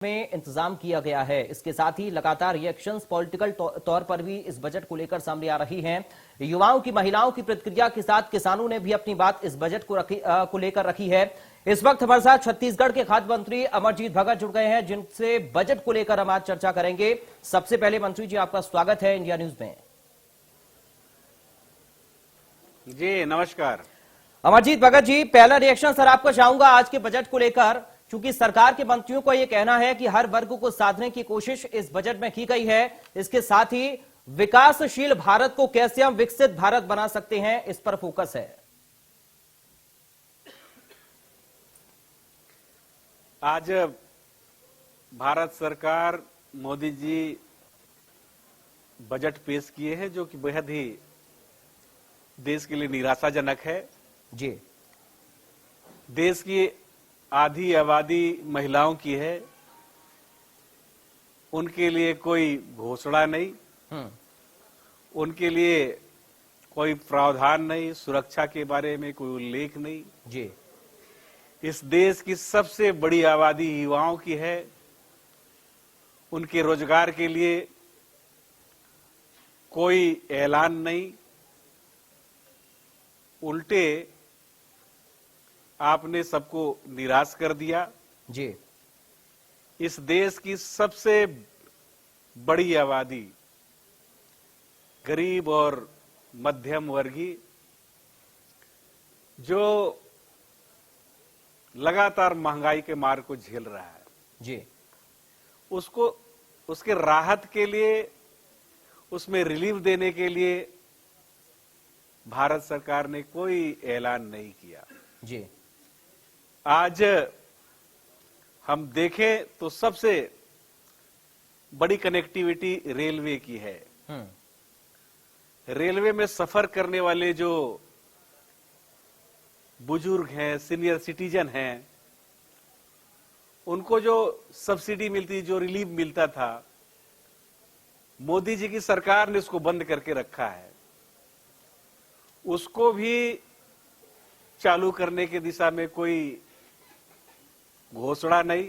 में इंतजाम किया गया है। इसके साथ ही लगातार रिएक्शंस पॉलिटिकल तौर पर भी इस बजट को लेकर सामने आ रही हैं। युवाओं की, महिलाओं की प्रतिक्रिया के साथ किसानों ने भी अपनी बात इस बजट को लेकर रखी है। इस वक्त हमारे साथ छत्तीसगढ़ के खाद्य मंत्री अमरजीत भगत जुड़ गए हैं, जिनसे बजट को लेकर हम आज चर्चा करेंगे। सबसे पहले मंत्री जी, आपका स्वागत है इंडिया न्यूज में। जी नमस्कार। अमरजीत भगत जी, पहला रिएक्शन सर आपको चाहूंगा आज के बजट को लेकर, क्योंकि सरकार के मंत्रियों को यह कहना है कि हर वर्ग को साधने की कोशिश इस बजट में की गई है। इसके साथ ही विकासशील भारत को कैसे हम विकसित भारत बना सकते हैं, इस पर फोकस है। आज भारत सरकार मोदी जी बजट पेश किए हैं जो कि बेहद ही देश के लिए निराशाजनक है। जी, देश की आधी आबादी महिलाओं की है, उनके लिए कोई घोषणा नहीं, उनके लिए कोई प्रावधान नहीं, सुरक्षा के बारे में कोई उल्लेख नहीं। जी, इस देश की सबसे बड़ी आबादी युवाओं की है, उनके रोजगार के लिए कोई ऐलान नहीं। उल्टे आपने सबको निराश कर दिया। जी, इस देश की सबसे बड़ी आबादी गरीब और मध्यम वर्गीय, जो लगातार महंगाई के मार को झेल रहा है, जी, उसको उसके राहत के लिए, उसमें रिलीफ देने के लिए भारत सरकार ने कोई ऐलान नहीं किया। जी, आज हम देखें तो सबसे बड़ी कनेक्टिविटी रेलवे की है। रेलवे में सफर करने वाले जो बुजुर्ग हैं, सीनियर सिटीजन हैं, उनको जो सब्सिडी मिलती, जो रिलीफ मिलता था, मोदी जी की सरकार ने उसको बंद करके रखा है। उसको भी चालू करने की दिशा में कोई घोषणा नहीं।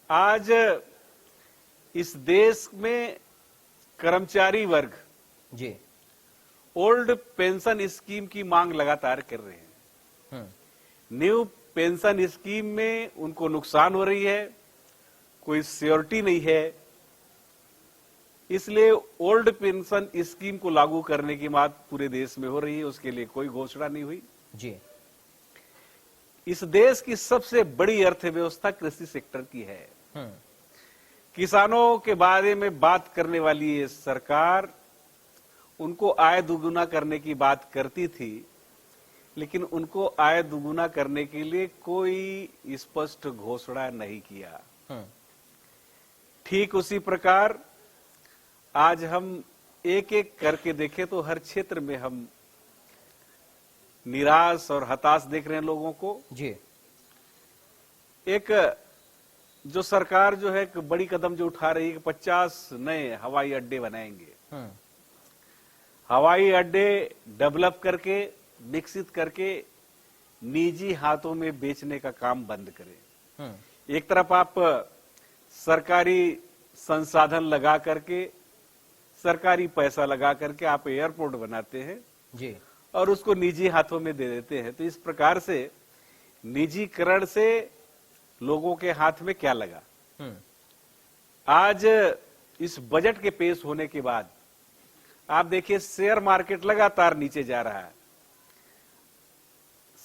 आज इस देश में कर्मचारी वर्ग जी, ओल्ड पेंशन स्कीम की मांग लगातार कर रहे हैं। न्यू पेंशन स्कीम में उनको नुकसान हो रही है, कोई सियोरिटी नहीं है, इसलिए ओल्ड पेंशन स्कीम को लागू करने की बात पूरे देश में हो रही है, उसके लिए कोई घोषणा नहीं हुई। जी, इस देश की सबसे बड़ी अर्थव्यवस्था कृषि सेक्टर की है। किसानों के बारे में बात करने वाली ये सरकार उनको आय दुगुना करने की बात करती थी, लेकिन उनको आय दुगुना करने के लिए कोई स्पष्ट घोषणा नहीं किया। ठीक उसी प्रकार आज हम एक एक करके देखें तो हर क्षेत्र में हम निराश और हताश देख रहे हैं लोगों को। जी, एक जो सरकार जो है एक बड़ी कदम जो उठा रही है कि 50 नए हवाई अड्डे बनाएंगे। हवाई अड्डे डेवलप करके, विकसित करके निजी हाथों में बेचने का काम बंद करें। एक तरफ आप सरकारी संसाधन लगा करके, सरकारी पैसा लगा करके आप एयरपोर्ट बनाते हैं जी, और उसको निजी हाथों में दे देते हैं। तो इस प्रकार से निजीकरण से लोगों के हाथ में क्या लगा। आज इस बजट के पेश होने के बाद आप देखिए, शेयर मार्केट लगातार नीचे जा रहा है,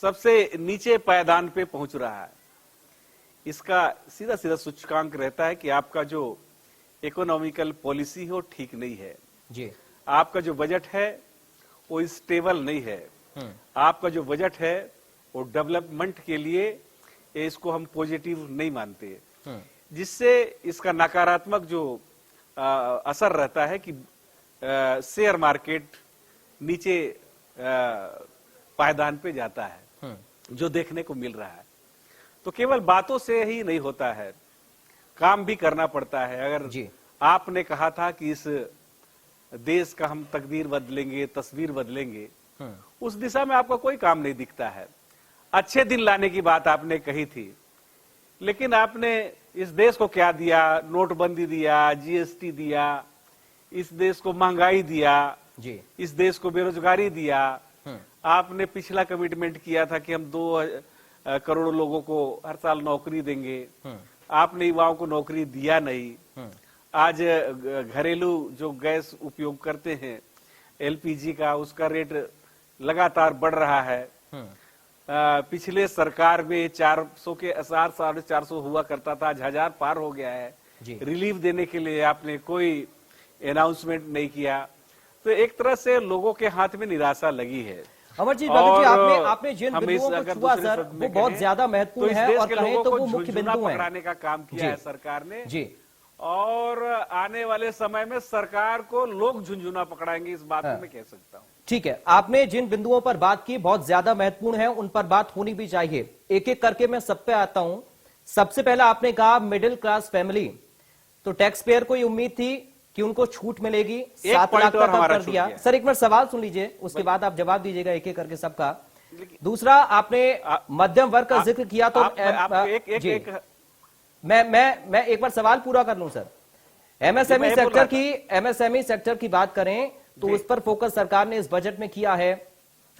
सबसे नीचे पायदान पे पहुंच रहा है। इसका सीधा सीधा सूचकांक रहता है कि आपका जो इकोनॉमिकल पॉलिसी है वो ठीक नहीं है। जी, आपका जो बजट है वो स्टेबल नहीं है। आपका जो बजट है वो डेवलपमेंट के लिए, इसको हम पॉजिटिव नहीं मानते, जिससे इसका नकारात्मक जो असर रहता है कि शेयर मार्केट नीचे पायदान पे जाता है, जो देखने को मिल रहा है। तो केवल बातों से ही नहीं होता है, काम भी करना पड़ता है। अगर जी, आपने कहा था कि इस देश का हम तकदीर बदलेंगे, तस्वीर बदलेंगे, उस दिशा में आपका कोई काम नहीं दिखता है। अच्छे दिन लाने की बात आपने कही थी, लेकिन आपने इस देश को क्या दिया? नोटबंदी दिया, जीएसटी दिया, इस देश को महंगाई दिया जी, इस देश को बेरोजगारी दिया। आपने पिछला कमिटमेंट किया था कि हम 2 करोड़ लोगों को हर साल नौकरी देंगे। आपने युवाओं को नौकरी दिया नहीं। आज घरेलू जो गैस उपयोग करते हैं एलपीजी का, उसका रेट लगातार बढ़ रहा है। पिछले सरकार में 400 के 450 हुआ करता था, आज 1000 पार हो गया है। रिलीफ देने के लिए आपने कोई अनाउंसमेंट नहीं किया। तो एक तरह से लोगों के हाथ में निराशा लगी है। अमरजीत भगत जी, आपने जिन बिंदुओं को छुआ सर, वो बहुत ज्यादा महत्वपूर्ण है और कहें तो वो मुख्य बिंदु हैं। पकड़ाने का काम किया है सरकार ने जी, और आने वाले समय में सरकार को लोग झुंझुना पकड़ाएंगे, इस बात को मैं कह सकता हूँ। ठीक है, आपने जिन बिंदुओं पर बात की बहुत ज्यादा महत्वपूर्ण है, उन पर बात होनी भी चाहिए। एक एक करके मैं सब पे आता हूं। सबसे पहला आपने कहा मिडिल क्लास फैमिली, तो टैक्स पेयर को ये उम्मीद थी कि उनको छूट मिलेगी, 7 लाख तक कर दिया। सर एक मिनट सवाल सुन लीजिए, उसके बाद आप जवाब दीजिएगा एक एक करके सबका। दूसरा, आपने मध्यम वर्ग का जिक्र किया, तो मैं एक बार सवाल पूरा कर लूं सर। एमएसएमई सेक्टर की बात करें तो उस पर फोकस सरकार ने इस बजट में किया है।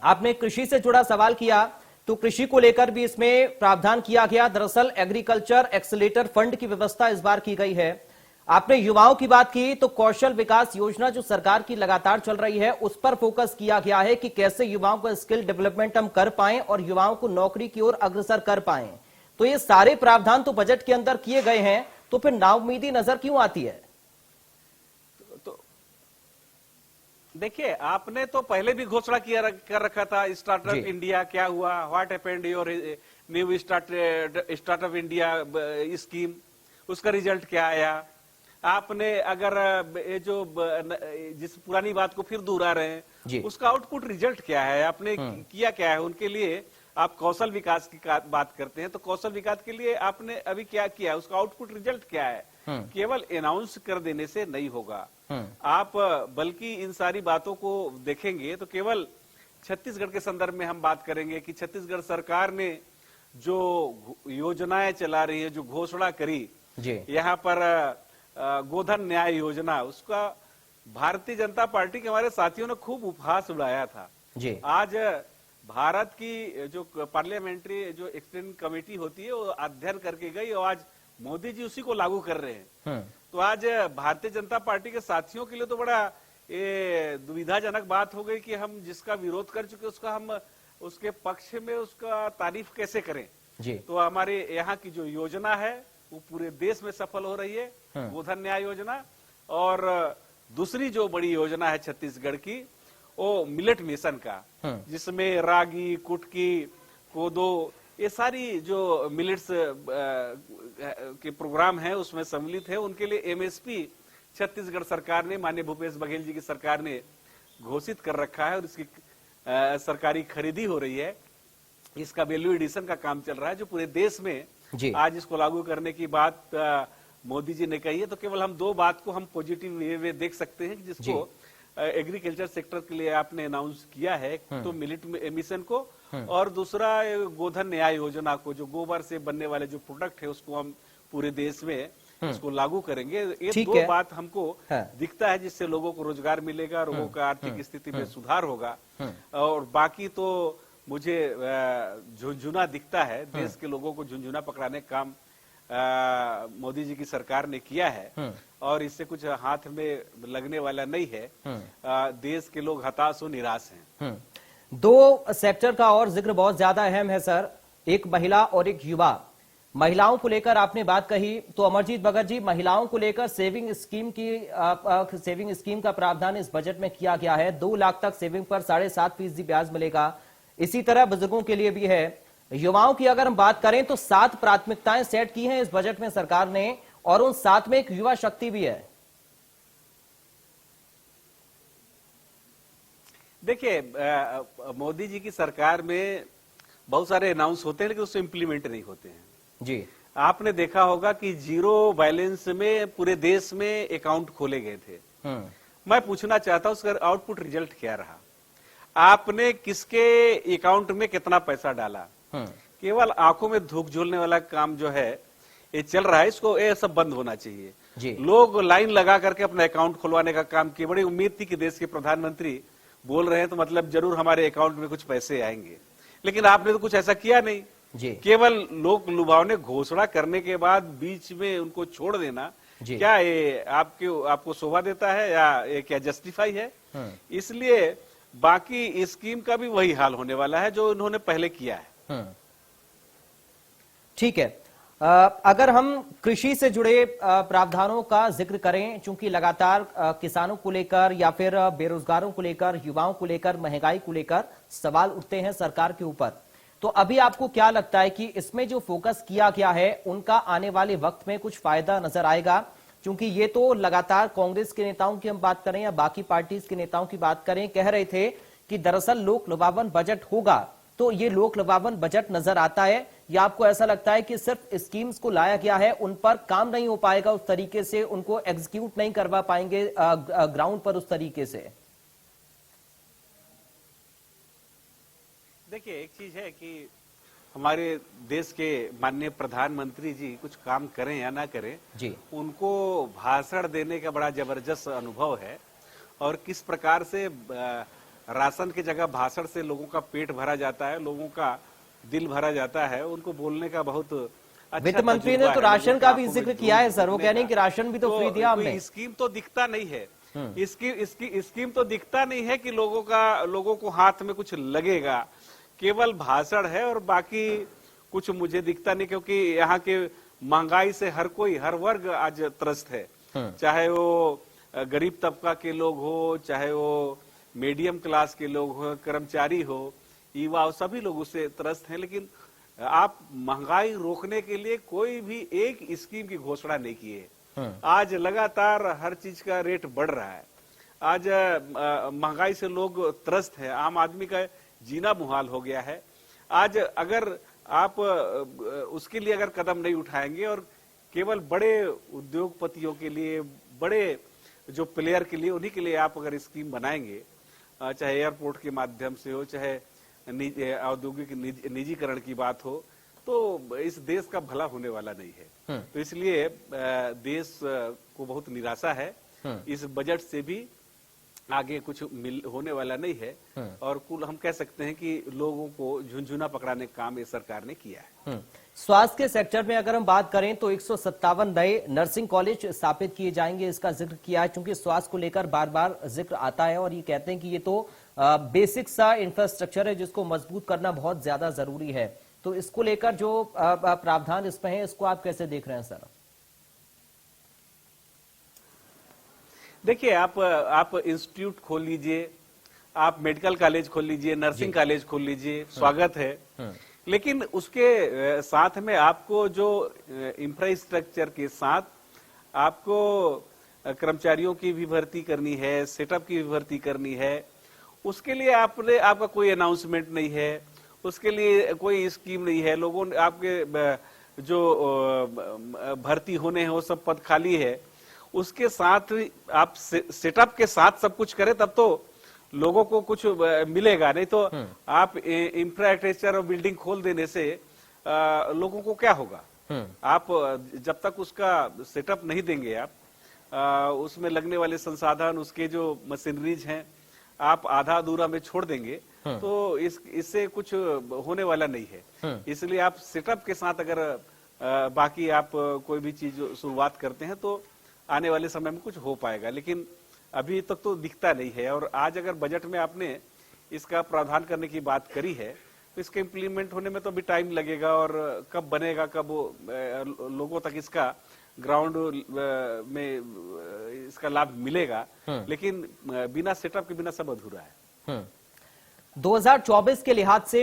आपने कृषि से जुड़ा सवाल किया, तो कृषि को लेकर भी इसमें प्रावधान किया गया। दरअसल एग्रीकल्चर एक्सीलरेटर फंड की व्यवस्था इस बार की गई है। आपने युवाओं की बात की, तो कौशल विकास योजना जो सरकार की लगातार चल रही है, उस पर फोकस किया गया है कि कैसे युवाओं का स्किल डेवलपमेंट हम कर पाएं और युवाओं को नौकरी की ओर अग्रसर कर पाएं। तो ये सारे प्रावधान तो बजट के अंदर किए गए हैं, तो फिर नाउम्मीदी नजर क्यों आती है? तो देखिए, आपने तो पहले भी घोषणा कर रखा था स्टार्टअप इंडिया, क्या हुआ? What happened your new startup India scheme, उसका रिजल्ट क्या आया? आपने अगर ये जो जिस पुरानी बात को फिर दोहरा रहे हैं, उसका आउटपुट रिजल्ट क्या है? आपने किया क्या है उनके लिए? आप कौशल विकास की बात करते हैं, तो कौशल विकास के लिए आपने अभी क्या किया? उसका आउटपुट रिजल्ट क्या है? केवल अनाउंस कर देने से नहीं होगा। आप बल्कि इन सारी बातों को देखेंगे तो केवल छत्तीसगढ़ के संदर्भ में हम बात करेंगे कि छत्तीसगढ़ सरकार ने जो योजनाएं चला रही है, जो घोषणा करी, यहाँ पर गोधन न्याय योजना, उसका भारतीय जनता पार्टी के हमारे साथियों ने खूब उपहास उड़ाया था। आज भारत की जो पार्लियामेंट्री जो एक्सटेंड कमेटी होती है, वो अध्ययन करके गई और आज मोदी जी उसी को लागू कर रहे हैं। तो आज भारतीय जनता पार्टी के साथियों के लिए तो बड़ा ये दुविधाजनक बात हो गई कि हम जिसका विरोध कर चुके उसका हम उसके पक्ष में उसका तारीफ कैसे करें। तो हमारे यहाँ की जो योजना है वो पूरे देश में सफल हो रही है, गोधन न्याय योजना। और दूसरी जो बड़ी योजना है छत्तीसगढ़ की, वो मिलेट मिशन का, जिसमें रागी, कुटकी, कोदो, ये सारी जो मिलेट्स के प्रोग्राम है उसमें सम्मिलित है। उनके लिए एमएसपी छत्तीसगढ़ सरकार ने, माननीय भूपेश बघेल जी की सरकार ने घोषित कर रखा है और इसकी सरकारी खरीदी हो रही है। इसका वैल्यू एडिशन का काम चल रहा है, जो पूरे देश में आज इसको लागू करने की बात मोदी जी ने कही है। तो केवल हम 2 बात को हम पॉजिटिव वे में देख सकते हैं, जिसको एग्रीकल्चर सेक्टर के लिए आपने अनाउंस किया है, तो मिलेट मिशन को, और दूसरा गोधन न्याय योजना को, जो गोबर से बनने वाले जो प्रोडक्ट है उसको हम पूरे देश में इसको लागू करेंगे। ये 2 बात हमको दिखता है, जिससे लोगों को रोजगार मिलेगा, लोगों का आर्थिक स्थिति में सुधार होगा। और बाकी तो मुझे झुंझुना दिखता है, देश के लोगों को झुंझुना पकड़ाने का काम मोदी जी की सरकार ने किया है और इससे कुछ हाथ में लगने वाला नहीं है। देश के लोग हताश और निराश हैं। 2 सेक्टर का और जिक्र बहुत ज्यादा अहम है सर, एक महिला और एक युवा। महिलाओं को लेकर आपने बात कही, तो अमरजीत भगत जी, महिलाओं को लेकर सेविंग स्कीम का प्रावधान इस बजट में किया गया है। 2 लाख तक सेविंग पर 7.5% ब्याज मिलेगा। इसी तरह बुजुर्गों के लिए भी है। युवाओं की अगर हम बात करें तो 7 प्राथमिकताएं सेट की हैं इस बजट में सरकार ने, और उन 7 में एक युवा शक्ति भी है। देखिए, मोदी जी की सरकार में बहुत सारे अनाउंस होते हैं, लेकिन उससे इंप्लीमेंट नहीं होते हैं। आपने देखा होगा कि जीरो बैलेंस में पूरे देश में अकाउंट खोले गए थे। मैं पूछना चाहता हूं उसका आउटपुट रिजल्ट क्या रहा? आपने किसके अकाउंट में कितना पैसा डाला? केवल आंखों में धूप झोलने वाला काम जो है ये चल रहा है, इसको ये सब बंद होना चाहिए। जी। लोग लाइन लगा करके अपना अकाउंट खुलवाने का काम किए। बड़ी उम्मीद थी कि देश के प्रधानमंत्री बोल रहे हैं तो मतलब जरूर हमारे अकाउंट में कुछ पैसे आएंगे, लेकिन आपने तो कुछ ऐसा किया नहीं। जी। केवल लोक लुभावने घोषणा करने के बाद बीच में उनको छोड़ देना, क्या ये आपको शोभा देता है या ये क्या जस्टिफाई है? इसलिए बाकी स्कीम का भी वही हाल होने वाला है जो इन्होंने पहले किया है। ठीक है। अगर हम कृषि से जुड़े प्रावधानों का जिक्र करें, चूंकि लगातार किसानों को लेकर या फिर बेरोजगारों को लेकर, युवाओं को लेकर, महंगाई को लेकर सवाल उठते हैं सरकार के ऊपर, तो अभी आपको क्या लगता है कि इसमें जो फोकस किया गया है उनका आने वाले वक्त में कुछ फायदा नजर आएगा? क्योंकि ये तो लगातार कांग्रेस के नेताओं की हम बात करें या बाकी पार्टीज के नेताओं की बात करें, कह रहे थे कि दरअसल लोक लुभावन बजट होगा। तो ये लोक लुभावन बजट नजर आता है या आपको ऐसा लगता है कि सिर्फ स्कीम्स को लाया गया है, उन पर काम नहीं हो पाएगा उस तरीके से, उनको एग्जीक्यूट नहीं करवा पाएंगे ग्राउंड पर उस तरीके से? देखिए, एक चीज है कि हमारे देश के माननीय प्रधानमंत्री जी कुछ काम करें या ना करें जी, उनको भाषण देने का बड़ा जबरदस्त अनुभव है। और किस प्रकार से राशन की जगह भाषण से लोगों का पेट भरा जाता है, लोगों का दिल भरा जाता है, उनको बोलने का बहुत अच्छा वित्त मंत्री ने तो राशन का भी जिक्र किया है सर, वो कह रहे हैं कि राशन भी तो फ्री दिया हमने। स्कीम तो दिखता नहीं है, इसकी स्कीम तो दिखता नहीं है कि लोगों को हाथ में कुछ लगेगा, केवल भाषण है और बाकी कुछ मुझे दिखता नहीं। क्योंकि यहाँ के महंगाई से हर वर्ग आज त्रस्त है, चाहे वो गरीब तबका के लोग हो, चाहे वो मीडियम क्लास के लोग हो, कर्मचारी हो, युवा हो, सभी लोग उससे त्रस्त हैं। लेकिन आप महंगाई रोकने के लिए कोई भी एक स्कीम की घोषणा नहीं की है। आज लगातार हर चीज का रेट बढ़ रहा है। आज महंगाई से लोग त्रस्त है, आम आदमी का जीना मुहाल हो गया है। आज अगर आप उसके लिए अगर कदम नहीं उठाएंगे और केवल बड़े उद्योगपतियों के लिए, बड़े जो प्लेयर के लिए, उन्हीं के लिए आप अगर स्कीम बनाएंगे, चाहे एयरपोर्ट के माध्यम से हो, चाहे औद्योगिक निजीकरण की बात हो, तो इस देश का भला होने वाला नहीं है। तो इसलिए देश को बहुत निराशा है। इस बजट से भी आगे कुछ होने वाला नहीं है और कुल हम कह सकते हैं कि लोगों को झुनझुना पकड़ाने का काम ये सरकार ने किया है। स्वास्थ्य के सेक्टर में अगर हम बात करें तो 157 नए नर्सिंग कॉलेज स्थापित किए जाएंगे, इसका जिक्र किया है। क्योंकि स्वास्थ्य को लेकर बार बार जिक्र आता है और ये कहते हैं कि ये तो बेसिक सा इंफ्रास्ट्रक्चर है जिसको मजबूत करना बहुत ज्यादा जरूरी है। तो इसको लेकर जो प्रावधान इसमें है, इसको आप कैसे देख रहे हैं सर? देखिए, आप इंस्टीट्यूट खोल लीजिए, आप मेडिकल कॉलेज खोल लीजिए, नर्सिंग कॉलेज खोल लीजिए, स्वागत है। लेकिन उसके साथ में आपको जो इंफ्रास्ट्रक्चर के साथ आपको कर्मचारियों की भी भर्ती करनी है, सेटअप की भी भर्ती करनी है। उसके लिए आपका कोई अनाउंसमेंट नहीं है, उसके लिए कोई स्कीम नहीं है। लोगों ने आपके जो भर्ती होने हैं वो सब पद खाली है, उसके साथ आप सेटअप के साथ सब कुछ करें तब तो लोगों को कुछ मिलेगा। नहीं तो आप इंफ्रास्ट्रक्चर और बिल्डिंग खोल देने से लोगों को क्या होगा? आप जब तक उसका सेटअप नहीं देंगे, आप उसमें लगने वाले संसाधन, उसके जो मशीनरीज हैं, आप आधा अधूरा में छोड़ देंगे तो इससे कुछ होने वाला नहीं है। इसलिए आप सेटअप के साथ अगर बाकी आप कोई भी चीज शुरुआत करते हैं तो आने वाले समय में कुछ हो पाएगा। लेकिन अभी तक तो दिखता नहीं है। और आज अगर बजट में आपने इसका प्रावधान करने की बात करी है तो इसके इम्प्लीमेंट होने में तो अभी टाइम लगेगा और कब बनेगा, कब लोगों तक इसका ग्राउंड में इसका लाभ मिलेगा। लेकिन बिना सेटअप के बिना सब अधूरा है। 2024 के लिहाज से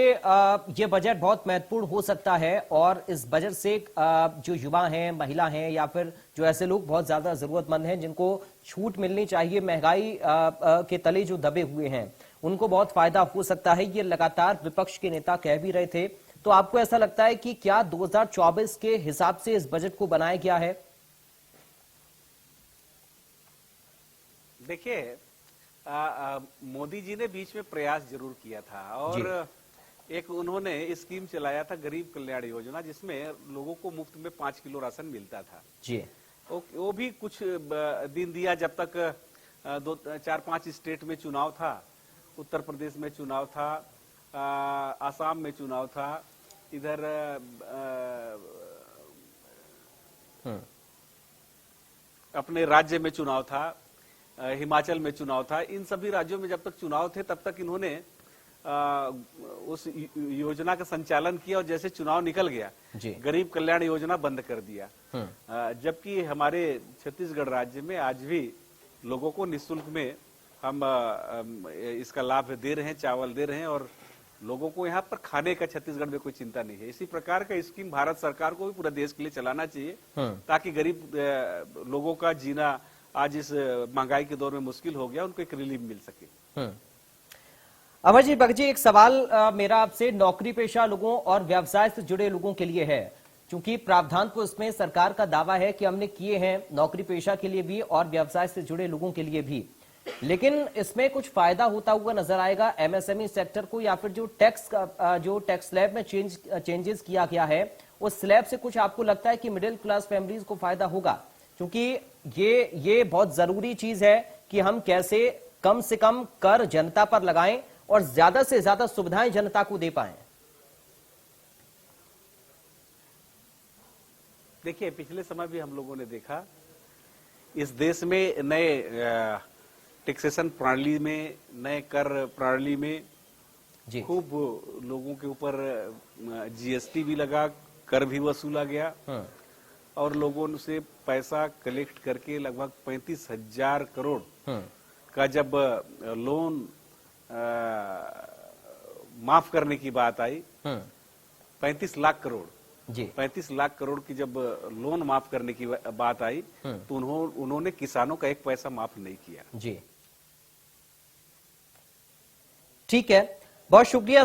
ये बजट बहुत महत्वपूर्ण हो सकता है और इस बजट से जो युवा हैं, महिला हैं या फिर जो ऐसे लोग बहुत ज्यादा जरूरतमंद हैं जिनको छूट मिलनी चाहिए, महंगाई के तले जो दबे हुए हैं, उनको बहुत फायदा हो सकता है। ये लगातार विपक्ष के नेता कह भी रहे थे। तो आपको ऐसा लगता है कि क्या 2024 के हिसाब से इस बजट को बनाया गया है? देखिए, मोदी जी ने बीच में प्रयास जरूर किया था और एक उन्होंने स्कीम चलाया था गरीब कल्याण योजना, जिसमें लोगों को मुफ्त में 5 किलो राशन मिलता था जी। वो भी कुछ दिन दिया, जब तक 4-5 स्टेट में चुनाव था। उत्तर प्रदेश में चुनाव था, आसाम में चुनाव था, इधर अपने राज्य में चुनाव था, हिमाचल में चुनाव था। इन सभी राज्यों में जब तक चुनाव थे तब तक इन्होंने उस योजना का संचालन किया, और जैसे चुनाव निकल गया गरीब कल्याण योजना बंद कर दिया। जबकि हमारे छत्तीसगढ़ राज्य में आज भी लोगों को निःशुल्क में हम इसका लाभ दे रहे हैं, चावल दे रहे हैं, और लोगों को यहाँ पर खाने का छत्तीसगढ़ में कोई चिंता नहीं है। इसी प्रकार का स्कीम भारत सरकार को भी पूरा देश के लिए चलाना चाहिए, ताकि गरीब लोगों का जीना आज इस महंगाई के दौर में मुश्किल हो गया, उनको एक रिलीफ मिल सके। अमरजीत भगत जी, एक सवाल मेरा आपसे नौकरी पेशा लोगों और व्यवसाय से जुड़े लोगों के लिए है, क्योंकि प्रावधान को इसमें सरकार का दावा है कि हमने किए हैं नौकरी पेशा के लिए भी और व्यवसाय से जुड़े लोगों के लिए भी, लेकिन इसमें कुछ फायदा होता हुआ नजर आएगा एमएसएमई सेक्टर को, या फिर जो टैक्स स्लैब में चेंजेस किया गया है उस स्लैब से कुछ आपको लगता है कि मिडिल क्लास फैमिलीज को फायदा होगा? क्योंकि ये बहुत जरूरी चीज है कि हम कैसे कम से कम कर जनता पर लगाएं और ज्यादा से ज्यादा सुविधाएं जनता को दे पाएं। देखिए, पिछले समय भी हम लोगों ने देखा इस देश में नए टैक्सेशन प्रणाली में, नए कर प्रणाली में खूब लोगों के ऊपर जीएसटी भी लगा, कर भी वसूला गया, और लोगों से पैसा कलेक्ट करके लगभग 35,000 करोड़ का जब लोन माफ करने की बात आई, 35 लाख करोड़ जी, 35 लाख करोड़ की जब लोन माफ करने की बात आई तो उन्होंने किसानों का एक पैसा माफ नहीं किया। जी, ठीक है, बहुत शुक्रिया।